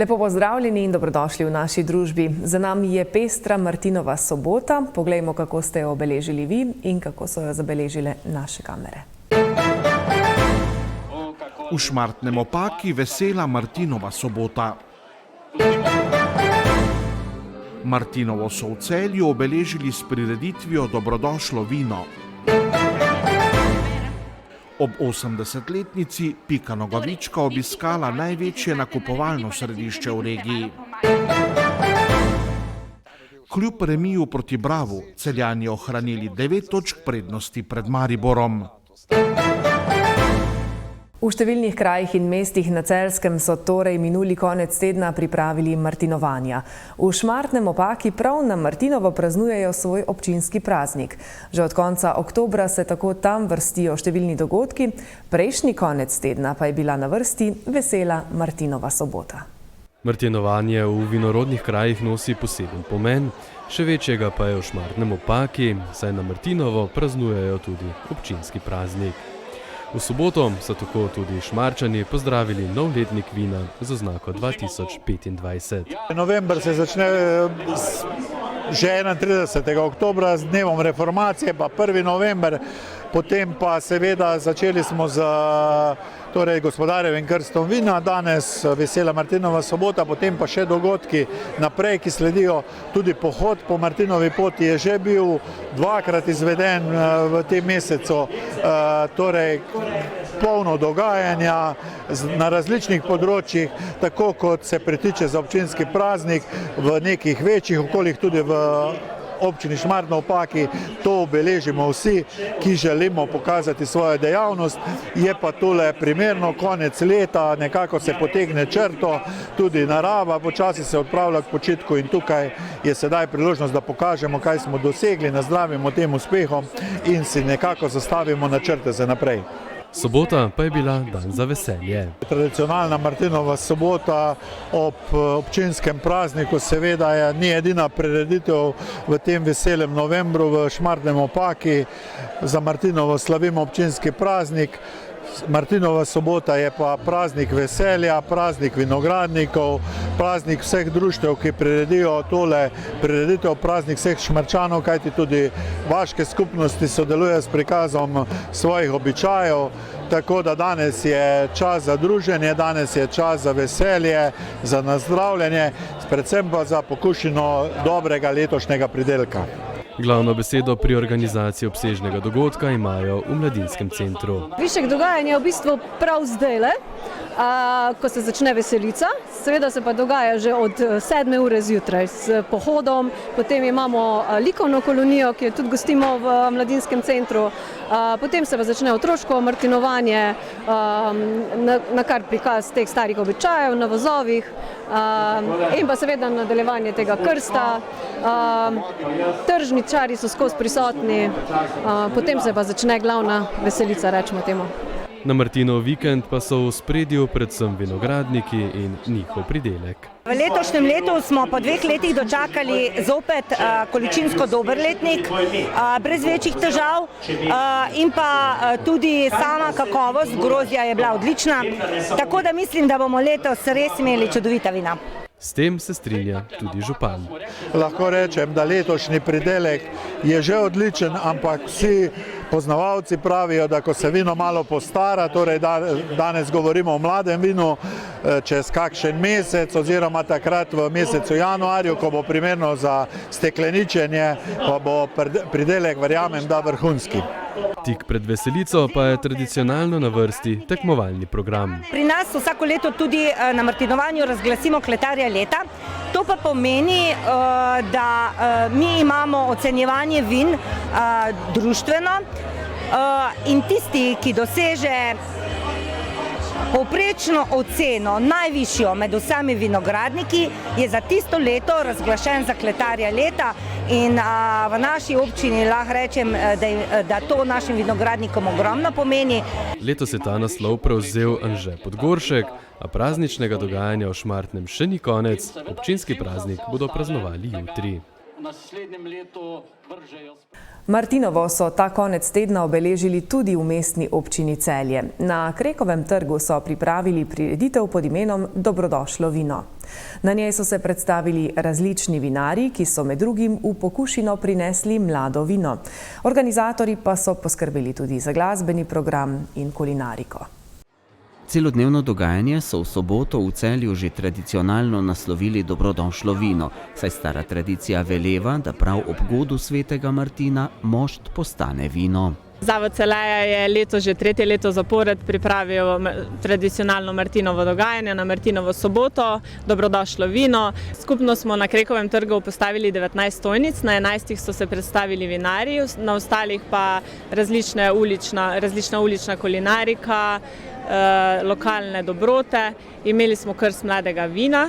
Lepo pozdravljeni in dobrodošli v naši družbi. Za nami je pestra Martinova sobota. Poglejmo, kako ste jo obeležili vi in kako so jo zabeležile naše kamere. V Šmartnem Opaki vesela Martinova sobota. Martinovo so v Celju obeležili s prireditvijo Dobrodošlo vino. Ob 80-letnici Pika Nogavička obiskala največje nakupovalno središče v regiji. Kljub remiju proti Bravu, Celjani ohranili 9 točk prednosti pred Mariborom. V številnih krajih in mestih na Celjskem so torej minuli konec tedna pripravili martinovanja. V Šmartnem Opaki prav na Martinovo praznujejo svoj občinski praznik. Že od konca oktobra se tako tam vrstijo številni dogodki, prejšnji konec tedna pa je bila na vrsti vesela Martinova sobota. Martinovanje v vinorodnih krajih nosi poseben pomen, še večjega pa je v Šmartnem Opaki, saj na Martinovo praznujejo tudi občinski praznik. V soboto so tako tudi Šmarčani pozdravili nov letnik vina z oznako 2025. November se začne že 31. oktobra z dnevom reformacije, pa 1. november, potem pa seveda začeli smo z gospodarjevim krstom vina, danes vesela Martinova sobota, potem pa še dogodki naprej, ki sledijo. Tudi pohod po Martinovi poti je že bil dvakrat izveden v tem mesecu, torej polno dogajanja na različnih področjih, tako kot se pritiče za občinski praznik v nekih večjih okoljih, tudi v občini Šmartno Opaki. To obeležimo vsi, ki želimo pokazati svojo dejavnost. Je pa tole primerno, konec leta, nekako se potegne črto, tudi narava počasi se odpravlja k počitku in tukaj je sedaj priložnost, da pokažemo, kaj smo dosegli, nazdravimo tem uspehom in si nekako zastavimo načrte za naprej. Sobota pa je bila dan za veselje. Tradicionalna Martinova sobota ob občinskem prazniku seveda ni edina prireditev v tem veselem novembru v Šmartnem Opaki. Za Martinovo slavimo občinski praznik. Martinova sobota je pa praznik veselja, praznik vinogradnikov, praznik vseh društev, ki priredijo tole prireditev, praznik vseh Šmarčanov, kajti tudi vaške skupnosti sodelujejo s prikazom svojih običajev. Tako da danes je čas za druženje, danes je čas za veselje, za nazdravljanje, predvsem pa za pokušino dobrega letošnjega pridelka. Glavno besedo pri organizaciji obsežnega dogodka imajo v Mladinskem centru. Višek dogajanja je v bistvu prav zdajle, ko se začne veselica. Seveda se pa dogaja že od 7. ure zjutraj s pohodom, potem imamo likovno kolonijo, ki jo tudi gostimo v Mladinskem centru, potem se pa začne otroško martinovanje, na kar prikaz teh starih običajev na vozovih in pa seveda nadaljevanje tega krsta. Tržničarji so skozi prisotni, potem se pa začne glavna veselica, rečemo temu. Na Martinov vikend pa so v ospredju predvsem vinogradniki in njihov pridelek. V letošnjem letu smo po 2 letih dočakali zopet količinsko dober letnik, brez večjih težav in pa tudi sama kakovost grozdja je bila odlična, tako da mislim, da bomo letos res imeli čudovita vina. S tem se strinja tudi župan. Lahko rečem, da letošnji pridelek je že odličen, ampak vsi poznavalci pravijo, da ko se vino malo postara, torej danes govorimo o mladem vinu, čez kakšen mesec oziroma takrat v mesecu januarju, ko bo primerno za stekleničenje, pa bo pridelek, verjamem, da vrhunski. Tik pred veselico pa je tradicionalno na vrsti tekmovalni program. Pri nas vsako leto tudi na martinovanju razglasimo kletarja leta. To pa pomeni, da mi imamo ocenjevanje vin društveno in tisti, ki doseže povprečno oceno najvišjo med vsemi vinogradniki, je za tisto leto razglašen za kletarja leta in v naši občini lahko rečem, da to našim vinogradnikom ogromno pomeni. Letos je ta naslov prevzel Anže Podgoršek, a prazničnega dogajanja v Šmartnem še ni konec, občinski praznik bodo praznovali jutri. Martinovo so ta konec tedna obeležili tudi v mestni občini Celje. Na Krekovem trgu so pripravili prireditev pod imenom Dobrodošlo vino. Na njej so se predstavili različni vinarji, ki so med drugim v pokušino prinesli mlado vino. Organizatorji pa so poskrbeli tudi za glasbeni program in kulinariko. Celodnevno dogajanje so v soboto v Celju že tradicionalno naslovili Dobrodošlo vino, saj stara tradicija veleva, da prav ob godu svetega Martina mošt postane vino. Zavod Celeja je letos že tretje leto zapored pripravil tradicionalno Martinovo dogajanje na Martinovo soboto, Dobrodošlo vino. Skupno smo na Krekovem trgu postavili 19 stojnic, na 11 so se predstavili vinarji, na ostalih pa različna ulična kulinarika, lokalne dobrote. Imeli smo krst mladega vina.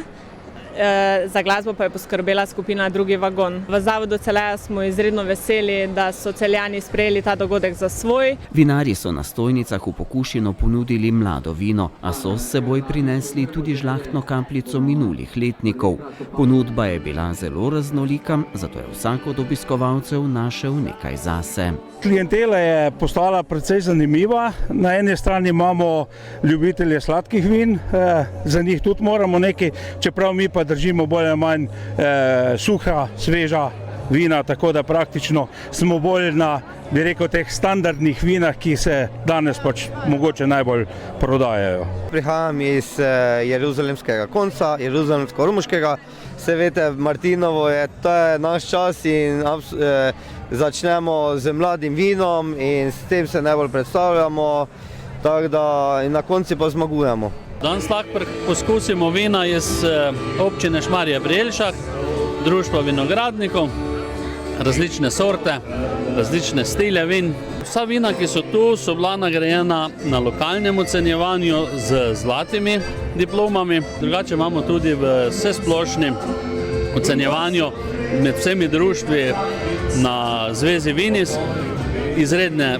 Za glasbo pa je poskrbela skupina Drugi vagon. V Zavodu Celeja smo izredno veseli, da so Celjani sprejeli ta dogodek za svoj. Vinarji so na stojnicah v pokušino ponudili mlado vino, a so s seboj prinesli tudi žlahtno kapljico minulih letnikov. Ponudba je bila zelo raznolika, zato je vsak od obiskovalcev našel nekaj zase. Klientela je postala precej zanimiva. Na eni strani imamo ljubitelje sladkih vin, za njih tudi moramo nekaj, čeprav mi pa držimo bolj ali manj suha, sveža vina, tako da praktično smo bolj na, bi rekel, teh standardnih vinah, ki se danes pač mogoče najbolj prodajajo. Prihajam iz jeruzalemskega konca, jeruzalemsko-ormoškega. Se veste, Martinovo je, to je naš čas in začnemo z mladim vinom in s tem se najbolj predstavljamo, tako da na koncu pa zmagujemo. Danes lahko poskusimo vina iz občine Šmarje pri Jelšah, društva vinogradnikov, različne sorte, različne stile vin. Vsa vina, ki so tu, so bila nagrajena na lokalnem ocenjevanju z zlatimi diplomami. Drugače imamo tudi v vsesplošnem ocenjevanju med vsemi društvi na Zvezi Vinis izredne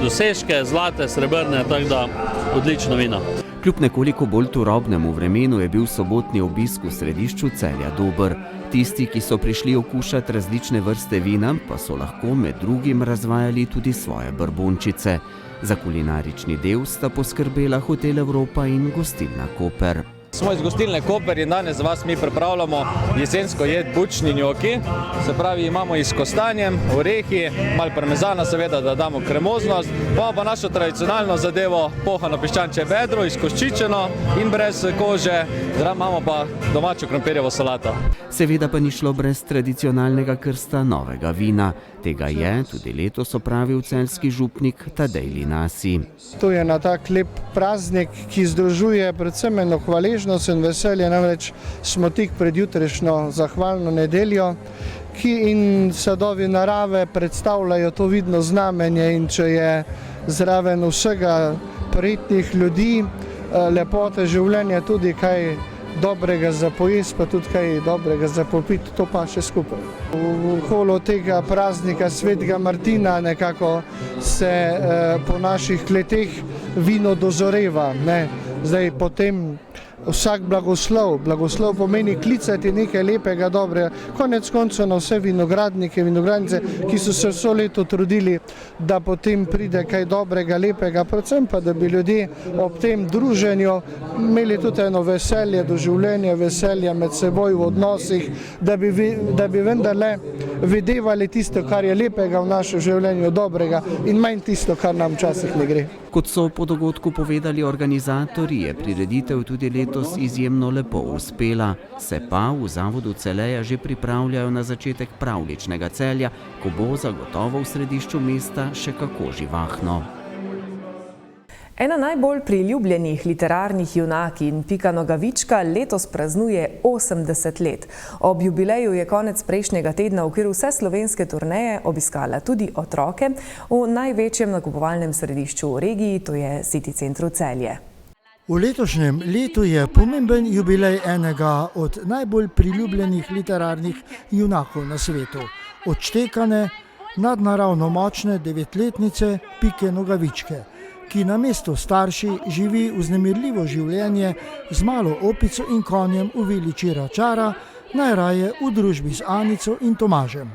dosežke, zlate, srebrne, tako da odlično vino. Kljub nekoliko bolj turobnemu vremenu je bil sobotni obisk v središču Celja dober. Tisti, ki so prišli okušati različne vrste vina, pa so lahko med drugim razvajali tudi svoje brbončice. Za kulinarični del sta poskrbela Hotel Evropa in Gostilna Koper. Smo iz Gostilne Koper in danes za vas mi pripravljamo jesensko jed bučni njoki. Se pravi, imamo iz kostanjem, orehi, malo parmezana seveda, da damo kremoznost. Pa našo tradicionalno zadevo pohano piščančje bedro, izkoščičeno in brez kože. Zdaj imamo pa domačo krompirjevo solato. Seveda pa ni šlo brez tradicionalnega krsta novega vina. Tega je tudi letos opravil celjski župnik Tadej Linasi. To je na tak lep praznik, ki združuje predvsem eno hvaležnost in veselje, namreč smo tik pred jutrišnjo zahvalno nedeljo, ki in sadovi narave predstavljajo to vidno znamenje, in če je zraven vsega prijetnih ljudi, lepote življenja, tudi kaj dobrega za pojesti, pa tudi kaj dobrega za popiti, to pa še skupaj. Okolo tega praznika svetega Martina nekako se po naših kleteh vino dozoreva. Zdaj potem vsak blagoslov pomeni klicati nekaj lepega, dobrega. Konec koncev na vse vinogradnike, vinogradnice, ki so se vso leto trudili, da potem pride kaj dobrega, lepega, predvsem pa, da bi ljudje ob tem druženju imeli tudi eno veselje do življenja, veselje med seboj v odnosih, da bi vendarle videvali tisto, kar je lepega v našem življenju, dobrega, in manj tisto, kar nam včasih ne gre. Kot so po dogodku povedali organizatorji, je prireditev tudi letos izjemno lepo uspela. Se pa v Zavodu Celeja že pripravljajo na začetek pravljičnega Celja, ko bo zagotovo v središču mesta še kako živahno. Ena najbolj priljubljenih literarnih junakinj, Pika Nogavička, letos praznuje 80 let. Ob jubileju je konec prejšnjega tedna v okviru vseslovenske turneje obiskala tudi otroke v največjem nakupovalnem središču v regiji, to je City centru Celje. V letošnjem letu je pomemben jubilej enega od najbolj priljubljenih literarnih junakov na svetu. Odštekane, nadnaravno močne 9-letnice Pike Nogavičke, ki namesto starši živi vznemirljivo življenje z malo opico in konjem v vili Čira Čara, najraje v družbi z Anico in Tomažem.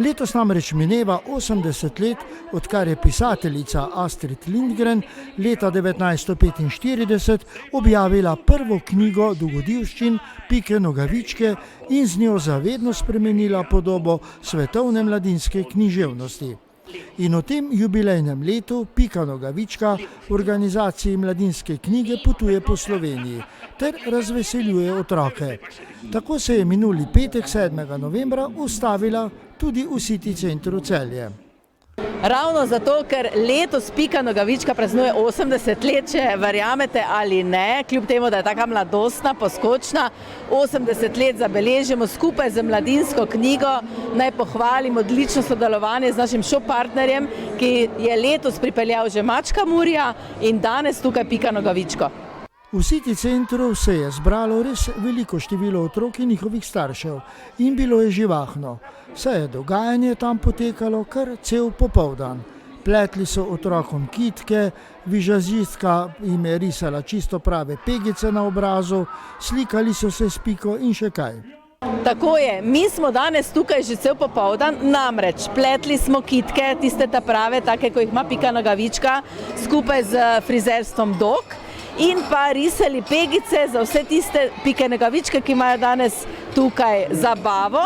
Letos namreč mineva 80 let, odkar je pisateljica Astrid Lindgren leta 1945 objavila prvo knjigo dogodivščin Pike Nogavičke in z njo zavedno spremenila podobo svetovne mladinske književnosti. In v tem jubilejnem letu Pika Nogavička v organizaciji Mladinske knjige potuje po Sloveniji ter razveseljuje otroke. Tako se je minuli petek 7. novembra ustavila tudi v City centru Celje. Ravno zato, ker letos Pika Nogavička praznuje 80 let, če verjamete ali ne, kljub temu, da je taka mladostna, poskočna, 80 let zabeležimo skupaj z Mladinsko knjigo. Naj pohvalim odlično sodelovanje z našim šopartnerjem, ki je letos pripeljal že Mačka Murja in danes tukaj Pika Nogavičko. V City centru se je zbralo res veliko število otrok in njihovih staršev in bilo je živahno, saj je dogajanje tam potekalo kar cel popoldan. Pletli so otrokom kitke, vižazistka jim je risala čisto prave pegice na obrazu, slikali so se s Piko in še kaj. Tako je, mi smo danes tukaj že cel popoldan, namreč pletli smo kitke, tiste ta prave, take, ko jih ima Pika Nogavička, skupaj z frizerstvom Dog. In pa risali pegice za vse tiste Pike Nogavičke, ki imajo danes tukaj zabavo.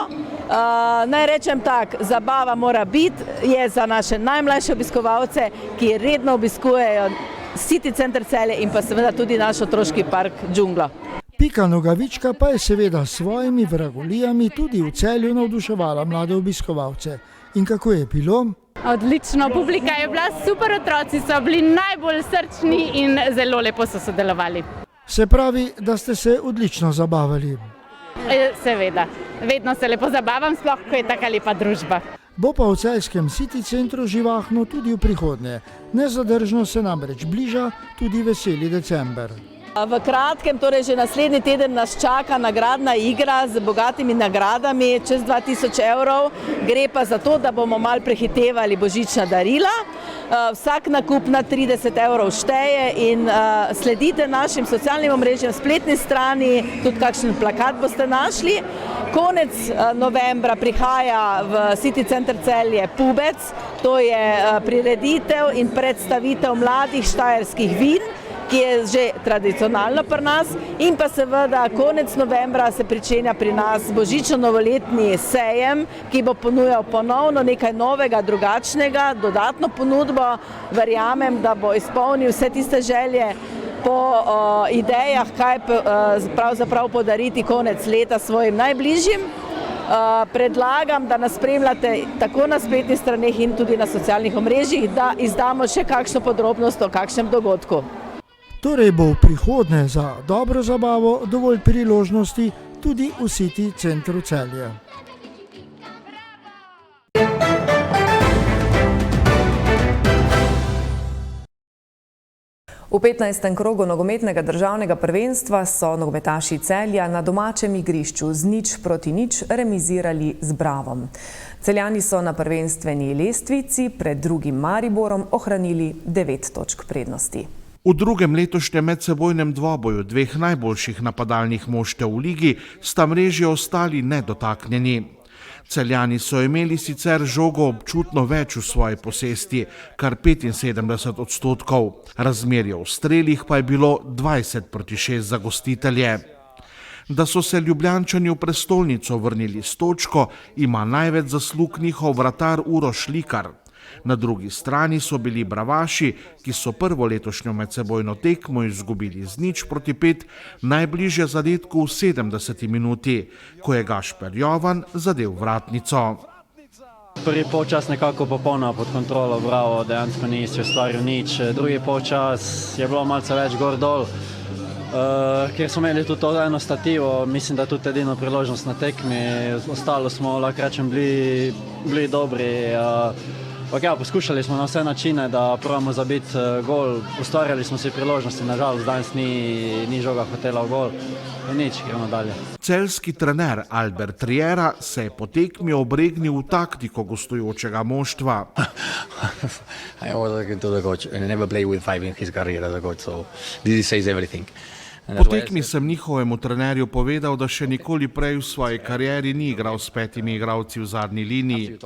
Naj rečem tak, zabava mora biti, je za naše najmlajše obiskovalce, ki redno obiskujejo City center Celje in pa seveda tudi naš otroški park Džungla. Pika Nogavička pa je seveda s svojimi vragolijami tudi v Celju navduševala mlade obiskovalce. In kako je bilo? Odlično, publika je bila super, otroci so bili najbolj srčni in zelo lepo so sodelovali. Se pravi, da ste se odlično zabavali. Seveda, vedno se lepo zabavam, sploh ko je taka lepa družba. Bo pa v celjskem City centru živahno tudi v prihodnje. Nezadržno se namreč bliža tudi veseli december. V kratkem, torej že naslednji teden nas čaka nagradna igra z bogatimi nagradami, čez 2000 evrov. Gre pa za to, da bomo malo prehitevali božična darila. Vsak nakup na 30 evrov šteje in sledite našim socialnim omrežjem, spletni strani, tudi kakšen plakat boste našli. Konec novembra prihaja v City center Celje Pubec, to je prireditev in predstavitev mladih štajerskih vin, ki je že tradicionalno pri nas, in pa seveda konec novembra se pričenja pri nas božično-novoletni sejem, ki bo ponujal ponovno nekaj novega, drugačnega, dodatno ponudbo. Verjamem, da bo izpolnil vse tiste želje po idejah, kaj pravzaprav podariti konec leta svojim najbližjim. Predlagam, da nas spremljate tako na spletnih straneh in tudi na socialnih omrežjih, da izdamo še kakšno podrobnost o kakšnem dogodku. Torej bo v prihodnje za dobro zabavo dovolj priložnosti tudi v City centru Celje. V 15. krogu nogometnega državnega prvenstva so nogometaši Celja na domačem igrišču z 0:0 remizirali z Bravom. Celjani so na prvenstveni lestvici pred drugim Mariborom ohranili 9 točk prednosti. V drugem letošnjem medsebojnem dvoboju dveh najboljših napadalnih moštev v ligi sta mreži ostali nedotaknjeni. Celjani so imeli sicer žogo občutno več v svoji posesti, kar 75%. Razmerje v strelih pa je bilo 20:6 za gostitelje. Da so se Ljubljančani v prestolnico vrnili s točko, ima največ zaslug njihov vratar Uroš Likar. Na drugi strani so bili Bravaši, ki so prvo letošnjo medsebojno tekmo izgubili z 0:5, najbližje zadetku v 70. minuti, ko je Gašper Jovan zadel vratnico. Prvi polčas nekako popolnoma pod kontrolo, Bravo dejansko ni si ustvaril nič. Drugi polčas je bilo malce več gor dol, kjer smo imeli tudi to eno stativo, mislim, da tudi edino priložnost na tekmi. Ostalo smo, lahko rečem, bili dobri. Poskušali smo na vse načine, da probamo zabiti gol, ustvarjali smo si priložnosti, nažalost danes ni žoga hotela v gol in nič, gremo dalje. Celjski trener Albert Riera se je po tekmi obregnil v taktiko gostujočega moštva. I was talking to the coach and I never played with five in his career as a coach, so this says everything. Po tekmi sem njihovemu trenerju povedal, da še nikoli prej v svoji karieri ni igral s 5 igralci v zadnji liniji.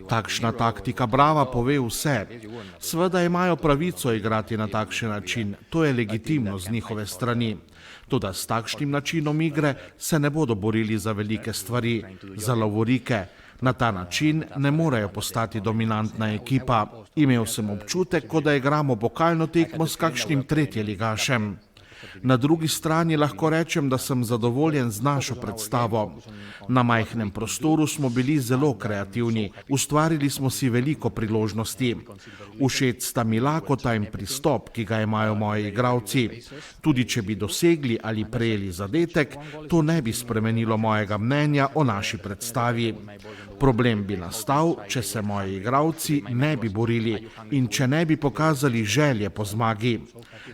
Takšna taktika Brava pove vse. Seveda imajo pravico igrati na takšen način, to je legitimno z njihove strani. Toda s takšnim načinom igre se ne bodo borili za velike stvari, za lovorike. Na ta način ne morejo postati dominantna ekipa. Imel sem občutek, kot da igramo pokalno tekmo s kakšnim tretjeligašem. Na drugi strani lahko rečem, da sem zadovoljen z našo predstavo. Na majhnem prostoru smo bili zelo kreativni, ustvarili smo si veliko priložnosti. Všeč sta mi lakota in pristop, ki ga imajo moji igralci. Tudi če bi dosegli ali prejeli zadetek, to ne bi spremenilo mojega mnenja o naši predstavi. Problem bi nastal, če se moji igralci ne bi borili in če ne bi pokazali želje po zmagi.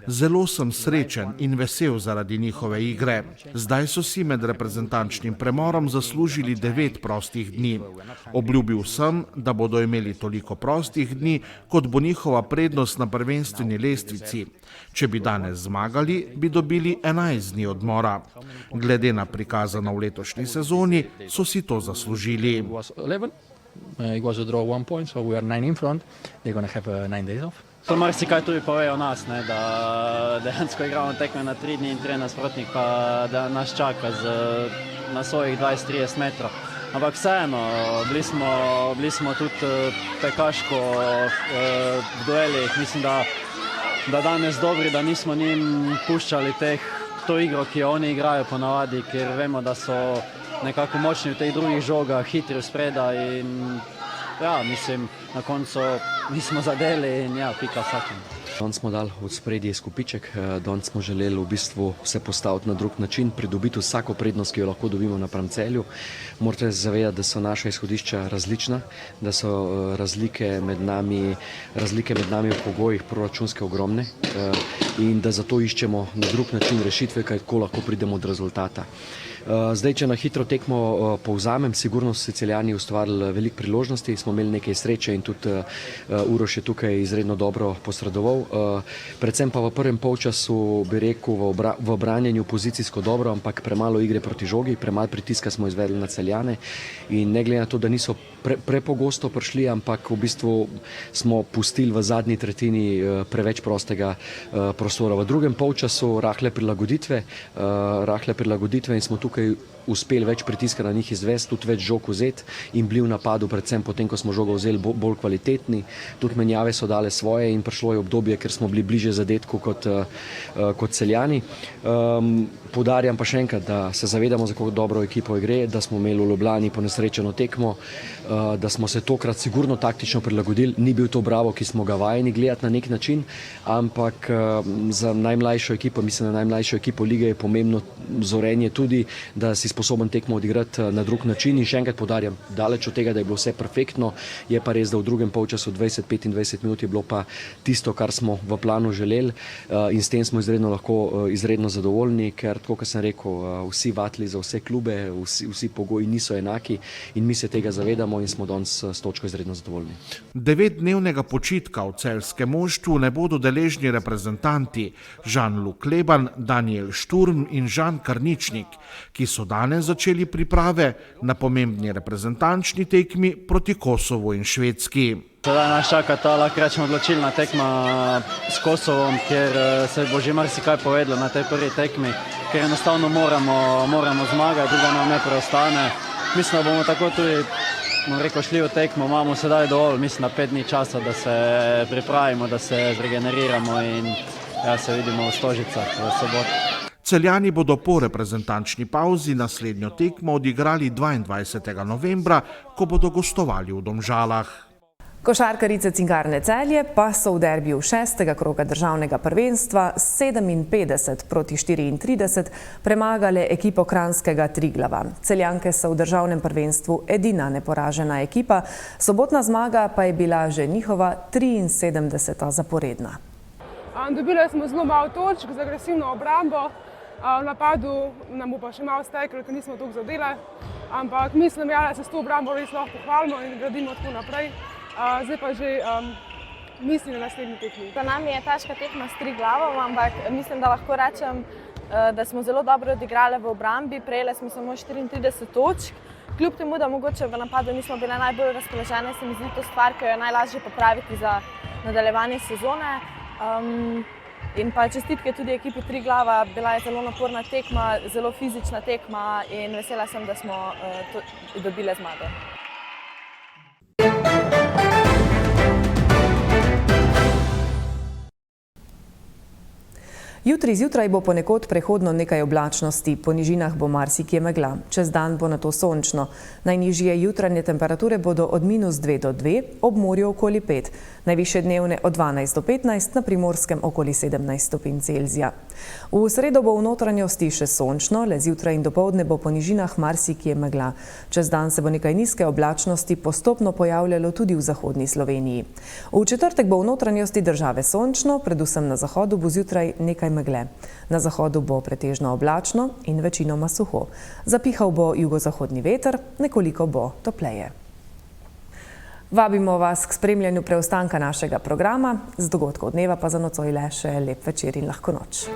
Zelo sem srečen in vesel zaradi njihove igre. Zdaj so si med reprezentančnim premorom zaslužili 9 prostih dni. Obljubil sem, da bodo imeli toliko prostih dni, kot bo njihova prednost na prvenstveni lestvici. Če bi danes zmagali, bi dobili 11 dni odmora. Glede na prikazano v letošnji sezoni, so si to zaslužili. It was a draw 1 point, so we are 9 in front. They're going to have 9 days off. To marsikaj tudi pove o nas, ne, da dejansko igramo tekme na 3 dni in 3 nasprotnik pa da nas čaka na svojih 20-30 metrov. Ampak vseeno, bili smo tudi tekaško v duelih. Mislim, da danes dobri, da nismo njim puščali to igro, ki jo oni igrajo ponavadi, ker vemo, da so nekako močni v teh drugih žogah, hitri v spreda in ja, mislim, na koncu nismo zadeli in ja, pika vsakim. Danes smo dali od spredje izkupiček, danes smo želeli v bistvu se postaviti na drug način, pridobiti vsako prednost, ki jo lahko dobimo napram Celju. Morate se zavedati, da so naša izhodišča različna, da so razlike med nami v pogojih proračunske ogromne in da zato iščemo na drug način rešitve, kako lahko pridemo do rezultata. Zdaj, če na hitro tekmo povzamem, sigurno so Celjani ustvarili veliko priložnosti, smo imeli nekaj sreče in tudi Uroš je tukaj izredno dobro posredoval. Predvsem pa v prvem polčasu bi rekel v branjenju pozicijsko dobro, ampak premalo igre proti žogi, premalo pritiska smo izvedli na Celjane in ne glede na to, da niso prepogosto prišli, ampak v bistvu smo pustili v zadnji tretjini preveč prostega prostora. V drugem polčasu rahle prilagoditve in smo tukaj uspeli več pritiska na njih izvesti, tudi več žog vzeti in bili v napadu, predvsem potem, ko smo žogo vzeli bolj kvalitetni. Tudi menjave so dale svoje in prišlo je obdobje, ker smo bili bliže zadetku kot Celjani. Poudarjam pa še enkrat, da se zavedamo, za kako dobro ekipo gre, da smo imeli v Ljubljani ponesrečeno tekmo, da smo se tokrat sigurno taktično prilagodili. Ni bil to Bravo, ki smo ga vajeni gledati na nek način, ampak za najmlajšo ekipo, mislim, na najmlajšo ekipo lige je pomembno zorenje tudi, da si sposoben tekmo odigrati na drug način in še enkrat poudarjam, daleč od tega, da je bilo vse perfektno, je pa res, da v drugem polčasu 20-25 minut je bilo pa tisto, kar smo v planu želeli in s tem smo izredno zadovoljni, ker tako, kot sem rekel, vsi vatli za vse klube, vsi pogoji niso enaki in mi se tega zavedamo in smo danes s točko izredno zadovoljni. 9-dnevnega počitka v celjskem moštvu ne bodo deležni reprezentanti Jean-Luc Leban, Daniel Šturm in Žan Karničnik, ki so danes začeli priprave na pomembni reprezentančni tekmi proti Kosovu in Švedski. Sedaj nas čaka ta, lahko rečemo, odločilna tekma s Kosovom, ker se bo že marsikaj povedalo na tej prvi tekmi, ker enostavno moramo zmagati, druga nam ne preostane. Mislim, da bomo tako tudi šli v tekmo, imamo sedaj dovolj, mislim, na 5 dni časa, da se pripravimo, da se zregeneriramo in ja, se vidimo v Stožicah v soboto. Celjani bodo po reprezentančni pauzi naslednjo tekmo odigrali 22. novembra, ko bodo gostovali v Domžalah. Košarkarice Cinkarne Celje pa so v derbiju 6. kroga državnega prvenstva 57 proti 34 premagale ekipo kranjskega Triglava. Celjanke so v državnem prvenstvu edina neporažena ekipa, sobotna zmaga pa je bila že njihova 73. zaporedna. Dobile smo zelo malo točk z agresivno obrambo, v napadu nam bo pa še malo steklo, ker nismo toliko zadele, ampak mislim, da se s to obrambo res lahko pohvalimo in gradimo tako naprej. Zdaj pa že mislim na naslednji tekmi. Za nami je težka tekma s Triglavom, ampak mislim, da lahko rečem, da smo zelo dobro odigrali v obrambi, prejeli smo samo 34 točk. Kljub temu, da mogoče v napadu nismo bile najbolj razpoložene, se mi zdi to stvar, ki jo je najlažje popraviti za nadaljevanje sezone. In pa čestitke tudi ekipi Triglava, bila je zelo naporna tekma, zelo fizična tekma in vesela sem, da smo dobile zmago. Jutri zjutraj bo ponekod prehodno nekaj oblačnosti, po nižinah bo marsikje megla. Čez dan bo nato sončno. Najnižje jutranje temperature bodo od -2 do 2, ob morju okoli 5. Najvišje dnevne od 12 do 15, na Primorskem okoli 17 stopinj Celzija. V sredo bo v notranjosti še sončno, le zjutraj in dopoldne bo po nižinah marsikje megla. Čez dan se bo nekaj nizke oblačnosti postopno pojavljalo tudi v zahodni Sloveniji. V četrtek bo v notranjosti države sončno, predvsem na zahodu bo zjutraj nekaj megle. Na zahodu bo pretežno oblačno in večinoma suho. Zapihal bo jugozahodni veter, nekoliko bo topleje. Vabimo vas k spremljanju preostanka našega programa, z dogodkov dneva pa za nocoj le še lep večer in lahko noč.